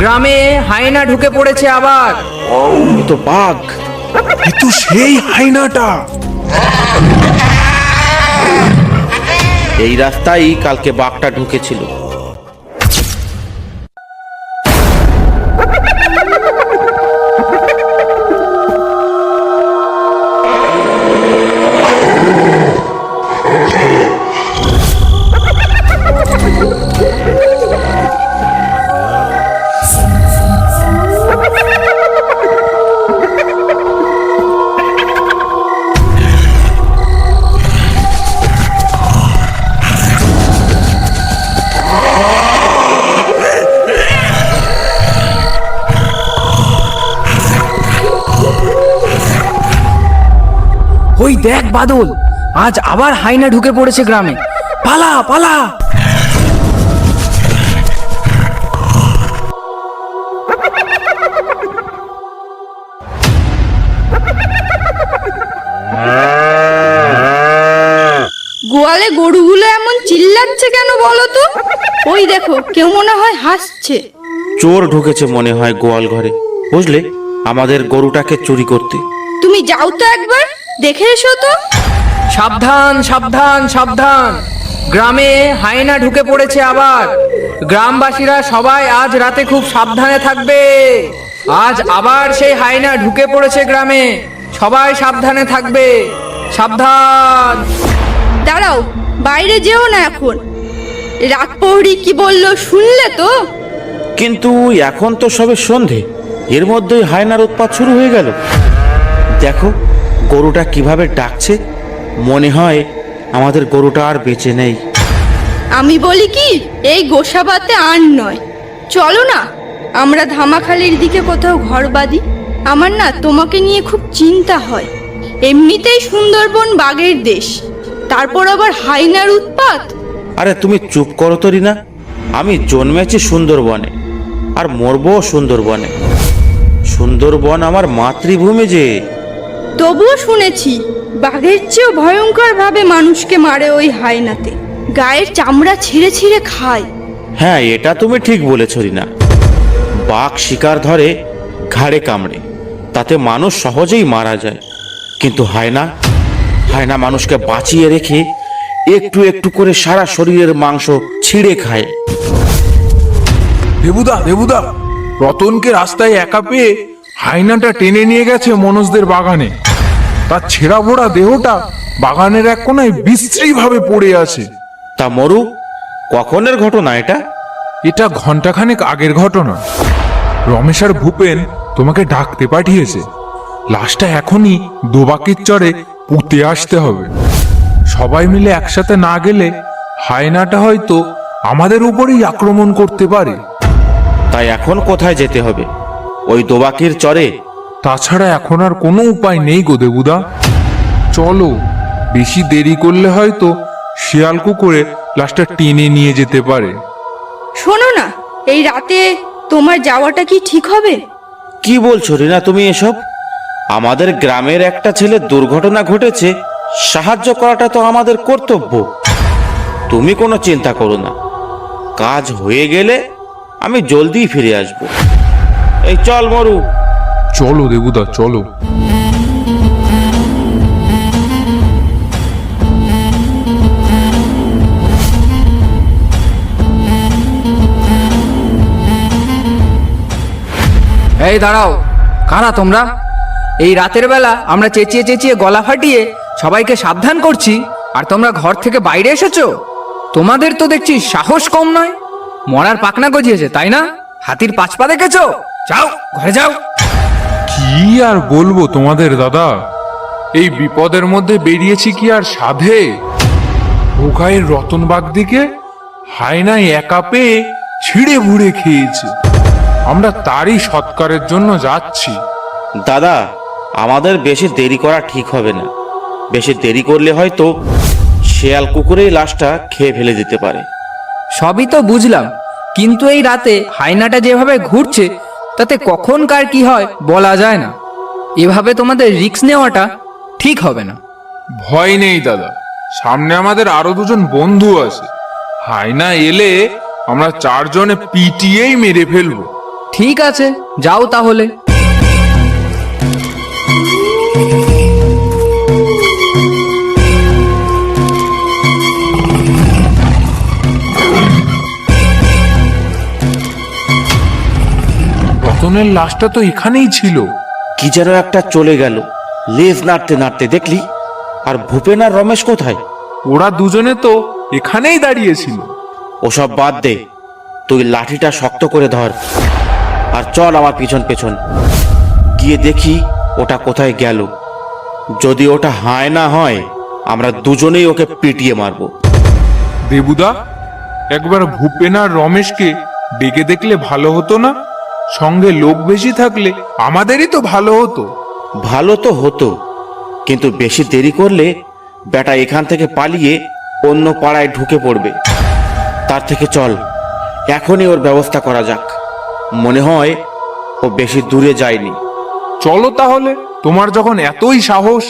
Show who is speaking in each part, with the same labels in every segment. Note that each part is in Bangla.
Speaker 1: গ্রামে হায়না ঢুকে পড়েছে আবার।
Speaker 2: এ তো বাঘ।
Speaker 3: এ তো সেই হায়নাটা।
Speaker 2: এই রাস্তায় কালকে বাঘটা ঢুকেছিল।
Speaker 1: ওই দেখ বাদল, আজ আবার হায়না ঢুকে পড়েছে গ্রামে। পালা পালা।
Speaker 4: গোয়ালে গরুগুলো এমন চিল্লাচ্ছে কেন বলো তো? ওই দেখো, কেউ মনে হয় হাসছে।
Speaker 2: চোর ঢুকেছে মনে হয় গোয়াল ঘরে, বুঝলে, আমাদের গরুটাকে চুরি করতে।
Speaker 4: তুমি যাও তো একবার দেখে এসো তো।
Speaker 1: সাবধান সাবধান সাবধান, গ্রামে হায়না ঢুকে পড়েছে আবার। গ্রামবাসীরা সবাই আজ রাতে খুব সাবধানে থাকবে। আজ আবার সেই হায়না ঢুকে পড়েছে গ্রামে, সবাই সাবধানে থাকবে। সাবধান।
Speaker 4: দাঁড়াও, বাইরে যেও না এখন। রাত প্রহরী কি বললো শুনলে তো?
Speaker 2: কিন্তু এখন তো সবে সন্ধে, এর মধ্যেই হায়নার উৎপাত শুরু হয়ে গেল। দেখো গরুটা কিভাবে ডাকছে, মনে হয় আমাদের গরুটা আর বেঁচে নেই।
Speaker 4: আমি বলি কি, এই গোসাবাতে আর নয়, চলো না আমরা ধামাখালির দিকে কোথাও ঘর বাঁধি। আমার না তোমাকে নিয়ে খুব চিন্তা হয়। এমনিতেই সুন্দরবন বাঘের দেশ, তারপর আবার হায়নার উৎপাত।
Speaker 2: আরে তুমি চুপ করো তো রিনা, আমি জন্মেছি সুন্দরবনে আর মরবো সুন্দরবনে। সুন্দরবন আমার মাতৃভূমি যে।
Speaker 4: তবুও শুনেছি বাঘের চেয়েও ভয়ঙ্কর ভাবে মানুষকে মারে ওই হায়নাতে, গায়ের চামড়া ছিঁড়ে ছিঁড়ে খায়।
Speaker 2: হ্যাঁ, এটা তুমি ঠিক বলেছ রিনা। বাঘ শিকার ধরে ঘাড়ে কামড়ে, তাতে মানুষ সহজেই মারা যায়। কিন্তু হায়না, হায়না মানুষকে বাঁচিয়ে রেখে একটু একটু করে সারা শরীরের মাংস ছিঁড়ে খায়।
Speaker 3: দেবুদা দেবুদা, রতনকে রাস্তায় একা পেয়ে হায়নাটা টেনে নিয়ে গেছে মনোজদের বাগানে। তার ছেঁড়া ভোড়া দেহটা বাগানের এক কোনায় বিশ্রী ভাবে পড়ে আছে।
Speaker 2: তা মরু, কখনের ঘটনা এটা?
Speaker 3: এটা ঘন্টাখানেক আগের ঘটনা। রমেশ আর ভূপেন তোমাকে ডাকতে পাঠিয়েছে। লাশটা এখনই দোবাকির চরে পুঁতে আসতে হবে। সবাই মিলে একসাথে না গেলে হায়নাটা হয়তো আমাদের উপরেই আক্রমণ করতে পারে।
Speaker 2: তাই এখন কোথায় যেতে হবে? ওই দোবাকির চরে?
Speaker 3: তাছাড়া এখন আর কোনো উপায় নেই গো দেবুদা। চলো, বেশি দেরি করলে হয়তো শিয়াল কুকুরে লাশটা টেনে নিয়ে যেতে পারে।
Speaker 4: শোনো না, এই রাতে তোমার যাওয়াটা কি ঠিক হবে?
Speaker 2: কি বলছো রিনা তুমি এসব? আমাদের গ্রামের একটা ছেলে দুর্ঘটনা ঘটেছে, সাহায্য করাটা তো আমাদের কর্তব্য। তুমি কোনো চিন্তা করো না, কাজ হয়ে গেলে আমি জলদি ফিরে আসব। এই চল মরু।
Speaker 3: চলো দেবুদা চলো।
Speaker 1: এই দাঁড়াও, কারা তোমরা? এই রাতের বেলা আমরা চেঁচিয়ে চেঁচিয়ে গলা ফাটিয়ে সবাইকে সাবধান করছি, আর তোমরা ঘর থেকে বাইরে এসেছো? তোমাদের তো দেখছি সাহস কম নয়। মরার পাকনা গজিয়েছে তাই না? হাতির পাঁচ পা দেখেছো? যাও ঘরে যাও।
Speaker 3: কি আর বলবো তোমাদের দাদা, এই বিপদের মধ্যে বেরিয়েছি কি আর সাধে। ভোগাইয়ের রতনবাগ দিকে হায়নায় একা পেয়ে ছিঁড়ে ভুড়ে খেয়েছে। আমরা তারই সৎকারের জন্য যাচ্ছি।
Speaker 2: দাদা, আমাদের বেশি দেরি করা ঠিক হবে না। বেশি দেরি করলে হয়তো শেয়াল কুকুরেই লাশটা খেয়ে ফেলে দিতে পারে।
Speaker 1: সবই তো বুঝলাম, কিন্তু এই রাতে হায়নাটা যেভাবে ঘুরছে তাতে কখন কার কি হয় বলা যায় না। এভাবে তোমাদের রিস্ক নেওয়াটা ঠিক হবে না।
Speaker 3: ভয় নেই দাদা, সামনে আমাদের আরো দুজন বন্ধু আছে। হায়না এলে আমরা চারজনে পিটিয়েই মেরে ফেলবো।
Speaker 1: ঠিক আছে, যাও তাহলে।
Speaker 3: রতনের লাশটা তো এখানেই ছিল।
Speaker 2: কি যেন একটা চলে গেল লেজ নাড়তে নাড়তে, দেখলি? আর ভূপেন আর রমেশ কোথায়?
Speaker 3: ওরা দুজনে তো এখানেই দাঁড়িয়েছিল।
Speaker 2: ওসব বাদ দে, তুই লাঠিটা শক্ত করে ধর আর চল আমার পিছন পেছন গিয়ে দেখি ওটা কোথায় গেল। যদি ওটা হায় না হয়, আমরা দুজনেই ওকে পিটিয়ে মারবো।
Speaker 3: দেবুদা, একবার ভূপেন আর রমেশকে ডেকে দেখলে ভালো হতো না? সঙ্গে লোক বেশি থাকলে আমাদেরই তো ভালো হতো।
Speaker 2: ভালো তো হতো, কিন্তু বেশি দেরি করলে বেটা এখান থেকে পালিয়ে অন্য পাড়ায় ঢুকে পড়বে। তার থেকে চল এখনই ওর ব্যবস্থা করা যাক। মনে হয় ও বেশি দূরে যায়নি।
Speaker 3: চলো তাহলে, তোমার যখন এতই সাহস।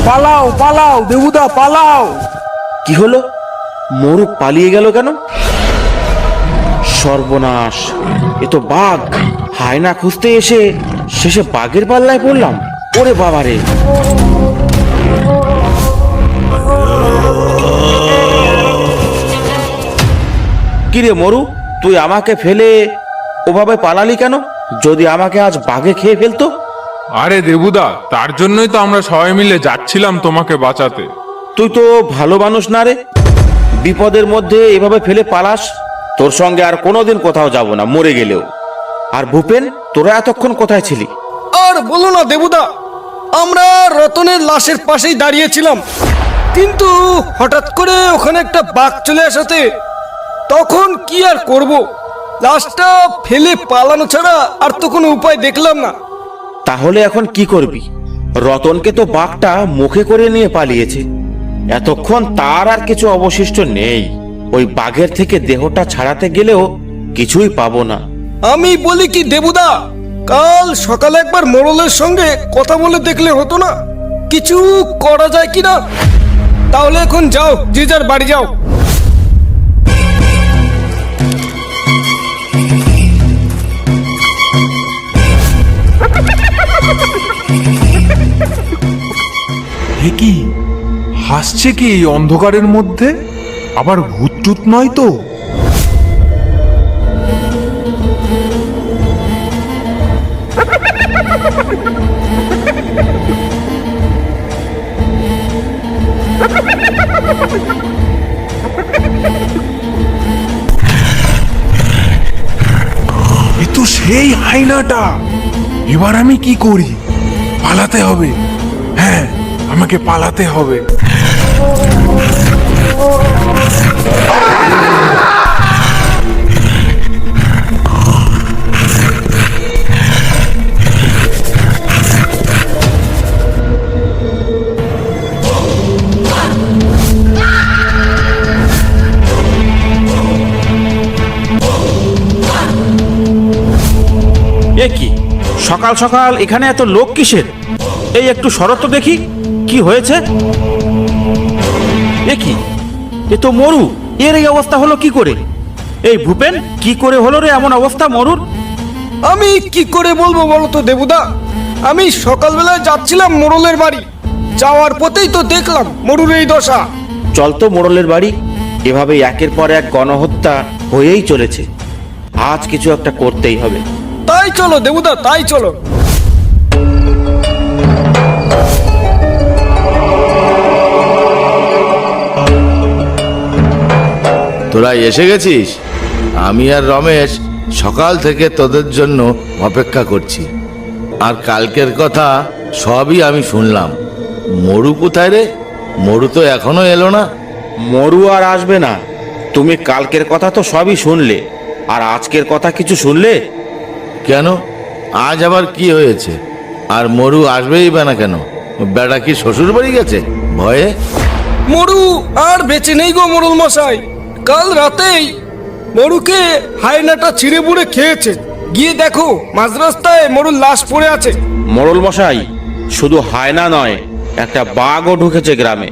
Speaker 3: পালাও পালাও দেবুদা, পালাও!
Speaker 2: কি হলো? মরু পালিয়ে গেল কেন? সর্বনাশ, এ তো বাঘ। হায়না খুঁজতে এসে শেষে বাঘের পাল্লায় পড়লাম। ওরে বাবারে! কিরে মরু, তুই আমাকে ফেলে ওভাবে পালালি কেন? যদি আমাকে আজ বাঘে খেয়ে ফেলতো?
Speaker 3: আরে দেবুদা, তার জন্যই তো আমরা সবাই মিলে যাচ্ছিলাম তোমাকে বাঁচাতে।
Speaker 2: তুই তো ভালো মানুষ না রে, বিপদের মধ্যে এভাবে ফেলে পালাস। তোর সঙ্গে আর কোনোদিন কোথাও যাব না, মরে গেলেও। আর ভূপেন, তোরা এতক্ষণ কোথায় ছিলি?
Speaker 5: আর বলো না দেবুদা, আমরা রতনের লাশের পাশেই দাঁড়িয়েছিলাম, কিন্তু হঠাৎ করে ওখানে একটা বাঘ চলে আসাতে তখন কি আর করব, লাশটা ফেলে পালানো ছাড়া আর তো কোনো উপায় দেখলাম না।
Speaker 2: তাহলে এখন কি করবি? রতনকে তো বাঘটা মুখে করে নিয়ে পালিয়েছে। এতক্ষণ তার আর কিছু অবশিষ্ট নেই। ওই বাঘের থেকে দেহটা ছাড়াতে গেলেও কিছুই পাবো না।
Speaker 5: আমি বলি কি দেবুদা, কাল সকালে একবার মোড়লের সঙ্গে কথা বলে দেখলে হতো না? কিছু করা যায় কিনা? তাহলে এখন যাও, যে যার বাড়ি যাও।
Speaker 3: এ কি হাসছে কি এই অন্ধকারের মধ্যে? আবার ভূত টুত নয় তো? এ তো সেই হায়নাটা। এবার আমি কি করি? পালাতে হবে। হ্যাঁ, আমাকে পালাতে হবে।
Speaker 2: এ কি সকাল সকাল এখানে এত লোক কিসের? এই একটু শরৎ তো দেখি, কি হয়েছে? এ কি, এ তো মরু। এর এই অবস্থা হলো কি করে? এই ভূপেন, কি করে হলো রে এমন অবস্থা মরুর?
Speaker 5: আমি কি করে বলবো বলো তো দেবুদা, আমি সকালবেলায় যাচ্ছিলাম মোড়লের বাড়ি, যাওয়ার পথেই তো দেখলাম মরুর এই দশা।
Speaker 2: চল তো মোড়লের বাড়ি। এভাবে একের পর এক গণহত্যা হয়েই চলেছে। আজ কিছু একটা করতেই হবে।
Speaker 5: তাই চলো দেবুদা, তাই চলো।
Speaker 6: তোরা এসে গেছিস? আমি আর রমেশ সকাল থেকে তোদের জন্য অপেক্ষা করছি। আর কালকের কথা সবই আমি শুনলাম। মরু কোথায় রে? মরু তো এখনো এলো না।
Speaker 2: মরু আর আসবে না। তুমি কালকের কথা তো সবই শুনলে, আর আজকের কথা কিছু শুনলে?
Speaker 6: কেন, আজ আবার কি হয়েছে? আর মরু আসবেই বা না কেন? বেটা কি শ্বশুর বাড়ি গেছে ভয়ে?
Speaker 5: মরু আর বেঁচে নেই গো মোড়ল মশাই। কাল রাতেই মরুকে হায়নাটা ছিঁড়ে বুড়ে খেয়েছে। গিয়ে দেখো মাঝ রাস্তায় মোড়ল লাশ পড়ে আছে।
Speaker 2: মোড়ল মশাই, শুধু হায়না নয়, একটা বাঘও ঢুকেছে গ্রামে।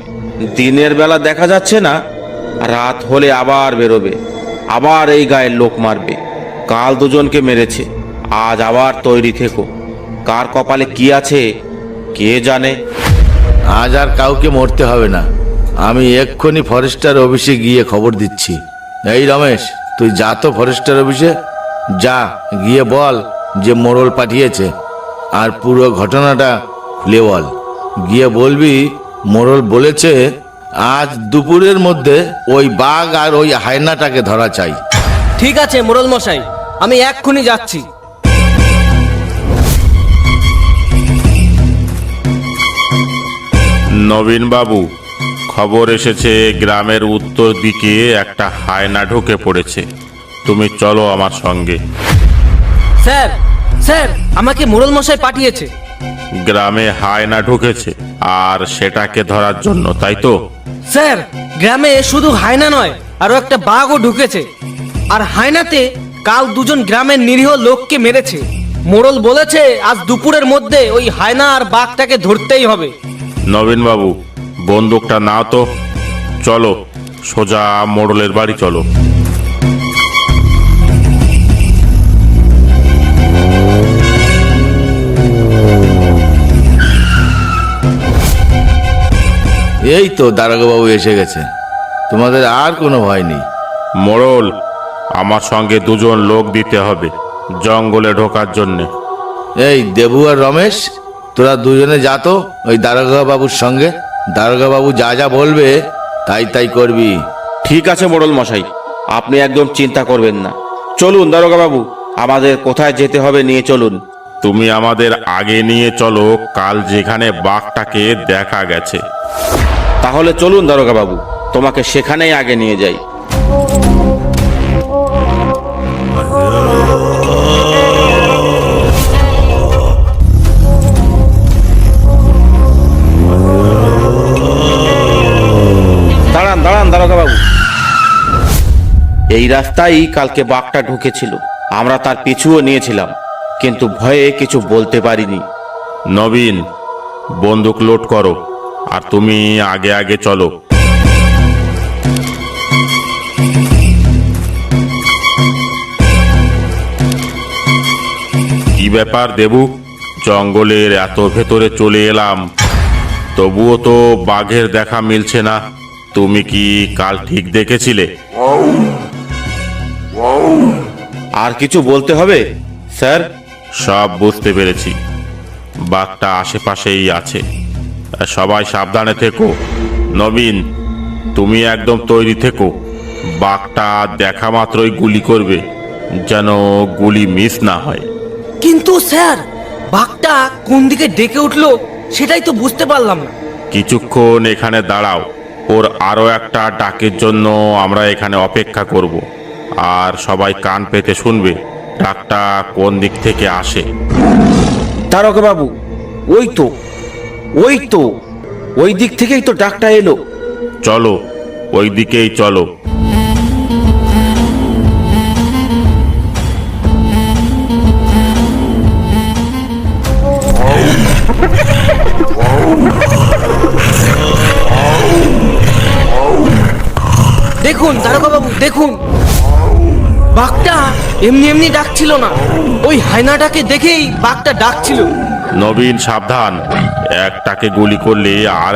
Speaker 2: দিনের বেলা দেখা যাচ্ছে না, রাত হলে আবার বেরোবে, আবার এই গায়ের লোক মারবে। কাল দুজনকে মেরেছে, আজ আবার তৈরি থেকো। কার কপালে কি আছে কে জানে।
Speaker 6: আজ আর কাউকে মরতে হবে না, আমি এক্ষুনি ফরেস্টার অফিসে গিয়ে খবর দিচ্ছি। এই রমেশ, তুই যা তো ফরেস্টার অফিসে যা, গিয়ে বল যে মোড়ল পাঠিয়েছে, আর পুরো ঘটনাটা খুলে বল। গিয়ে বলবি মোড়ল বলেছে আজ দুপুরের মধ্যে ওই বাঘ আর ওই হায়নাটাকে ধরা চাই।
Speaker 5: ঠিক আছে মোড়ল মশাই, আমি এক্ষুনি যাচ্ছি।
Speaker 7: নবীন বাবু, খবর এসেছে গ্রামের উত্তর দিকে একটা হায়না ঢুকে পড়েছে। তুমি চলো আমার সঙ্গে।
Speaker 5: স্যার, স্যার, আমাকে মোড়ল মশাই পাঠিয়েছে।
Speaker 7: গ্রামে হায়না ঢুকেছে, আর সেটাকে ধরার জন্য, তাই তো?
Speaker 5: স্যার, গ্রামে শুধু হায়না নয়, আরো একটা বাঘও ঢুকেছে। আর হায়নাতে কাল দুজন গ্রামের নিরীহ লোককে মেরেছে। মোড়ল বলেছে আজ দুপুরের মধ্যে ওই হায়না আর বাঘটাকে ধরতেই হবে।
Speaker 7: নবীন বাবু, বন্দুকটা নাও তো। চলো, সোজা মোড়লের বাড়ি চলো।
Speaker 6: এই তো দারোগাবাবু এসে গেছে, তোমাদের আর কোনো ভয় নেই।
Speaker 7: মোড়ল, আমার সঙ্গে দুজন লোক দিতে হবে জঙ্গলে ঢোকার জন্যে।
Speaker 6: এই দেবু আর রমেশ, তোরা দুজনে যা তো ওই দারোগাবাবুর সঙ্গে। দারোগাবাবু যা যা বলবে তাই তাই করবি।
Speaker 2: ঠিক আছে মোড়ল মশাই, আপনি একদম চিন্তা করবেন না। চলুন দারোগা বাবু, আমাদের কোথায় যেতে হবে নিয়ে চলুন।
Speaker 7: তুমি আমাদের আগে নিয়ে চলো, কাল যেখানে বাঘটাকে দেখা গেছে।
Speaker 2: তাহলে চলুন দারোগা বাবু, তোমাকে সেখানেই আগে নিয়ে যাই। দাঁড়ান দাঁড়ান দারোগা বাবু, এই রাস্তায় কালকে বাঘটা ঢুকেছিল। আমরা তার পিছুও নিয়েছিলাম, কিন্তু ভয়ে কিছু বলতে পারিনি।
Speaker 7: নবীন, বন্দুক লোড করো, আর তুমি আগে আগে চলো। কি ব্যাপার দেবু, জঙ্গলের এত ভেতরে চলে এলাম, তবুও তো বাঘের দেখা মিলছে না। তুমি কি কাল ঠিক দেখেছিলে?
Speaker 2: আর কিছু বলতে হবে স্যার?
Speaker 7: সব বুঝতে পেরেছি, বাঘটা আশেপাশেই আছে। সবাই সাবধানে থেকো। নবীন, তুমি একদম তৈরি থেকো। বাঘটা দেখা মাত্রই গুলি করবে, যেন গুলি মিস না হয়।
Speaker 5: কিন্তু স্যার, বাঘটা কোন দিকে ডেকে উঠলো সেটাই তো বুঝতে পারলাম না।
Speaker 7: কিছুক্ষণ এখানে দাঁড়াও, ওর আরো একটা ডাকের জন্য আমরা এখানে অপেক্ষা করব। আর সবাই কান পেতে শুনবে ডাকটা কোন দিক থেকে আসে।
Speaker 2: দারোগা বাবু, ওই তো ওই তো ওই দিক থেকেই তো ডাকটা এলো।
Speaker 7: চলো, ওই দিকেই চলো।
Speaker 5: দেখুন দারোগা বাবু, দেখুন, বাঘটা এমনি এমনি ডাকছিল না, ওই হায়নাটাকে দেখেই বাঘটা ডাকছিল।
Speaker 7: নবীন সাবধান, একটাকে গুলি করলে আর